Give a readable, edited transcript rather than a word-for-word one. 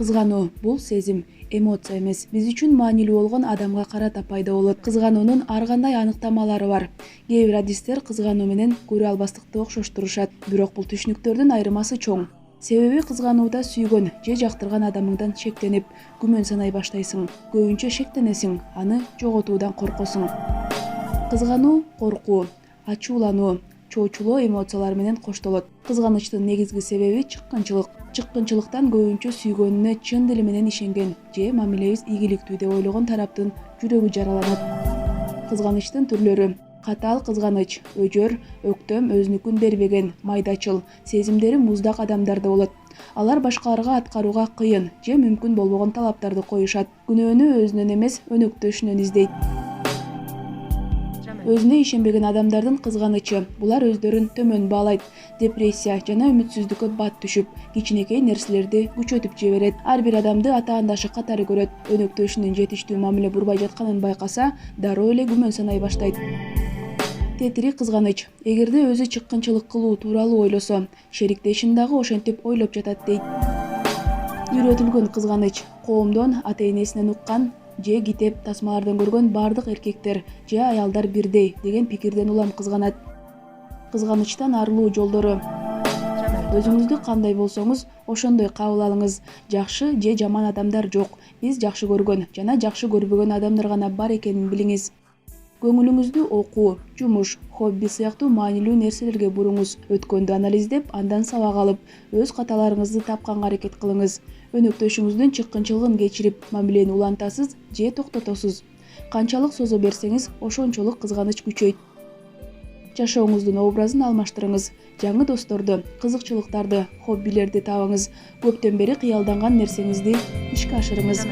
Кызгануу бул сезим, эмоция эмес. Биз үчүн маанилүү болгон адамга карата пайда болот. Кызгануунун ар кандай аныктамалары бар. Кээ бир адистер кызгануу менен көрө албастыкты окшоштурушат, бирок бул түшүнүктөрдүн айырмасы чоң. Себеби кызганууда сүйгөн же жактырган адамыңдан шектенип, күмөн санай баштайсың. Көбүнчө шектенесиң, аны жоготуудан коркосуң. Кызгануу коркуу, ачуулануу, чоочулоо эмоциялар менен коштолот. Кызганычтын негизги себеби чыккынчылык. Чыккынчылыктан көбүнчө сүйгөнүнө чын дили менен ишенген же мамилебиз ийгиликтүү деп ойлогон тараптын жүрөгү жараланат. Кызганычтын түрлөрү: катаал кызганыч, өжөр, өктөм, өзүнүкүн бербеген, майдачыл, сезимдери муздак адамдарда болот. Алар башкаларга аткарууга кыйын же мүмкүн болбогон талаптарды коюшат. Күнөөнү өзүнөн эмес, өнөктөшүнөн издейт. Өзүнө ишенбеген адамдардын кызганычы. Булар өздөрүн төмөн баалайт, депрессия жана үмүтсүздүккө бат түшүп, кичинекей нерселерди күчөтүп жиберет. Ар бир адамды атаандашы катары көрөт. Өнөктөшүнүн жетиштүү мамиле бурбай жатканын байкаса, дароо эле күмөн санай баштайт. Тетирик кызганыч. Эгерде өзү чыккынчылык кылуу тууралуу ойлосо, шериктешин дагы ошентип ойлоп жатат дейт. Үйрөтүлгөн кызганыч. Коомдон, ата-энесинен уккан же китеп, тасмалардан көргөн бардык эркектер же аялдар бирдей деген пикирден улам кызганат. Кызганычтан арылуу жолдору: өзүңүздү кандай болсоңуз, ошондой кабыл алыңыз. Жакшы же жаман адамдар жок. Биз жакшы көргөн жана жакшы көрбөгөн адамдар гана бар экенин билиңиз. Көңүлүңүздү окуу, жумуш, хобби сыяктуу маанилүү нерселерге буруңуз. Өткөндү анализдеп, андан сабак алып, өз каталарыңызды тапканга аракет кылыңыз. Өнөктөшүңүздүн чыккынчылыгын кечирип, мамилени улантасыз же токтотосуз. Канчалык созо берсеңиз, ошончолук кызганыч күчөйт. Жашооңуздун образын алмаштырыңыз. Жаңы досторду, кызыкчылыктарды, хоббилерди табыңыз. Көптөн бери кыялданган нерсеңизди ишке ашырыңыз.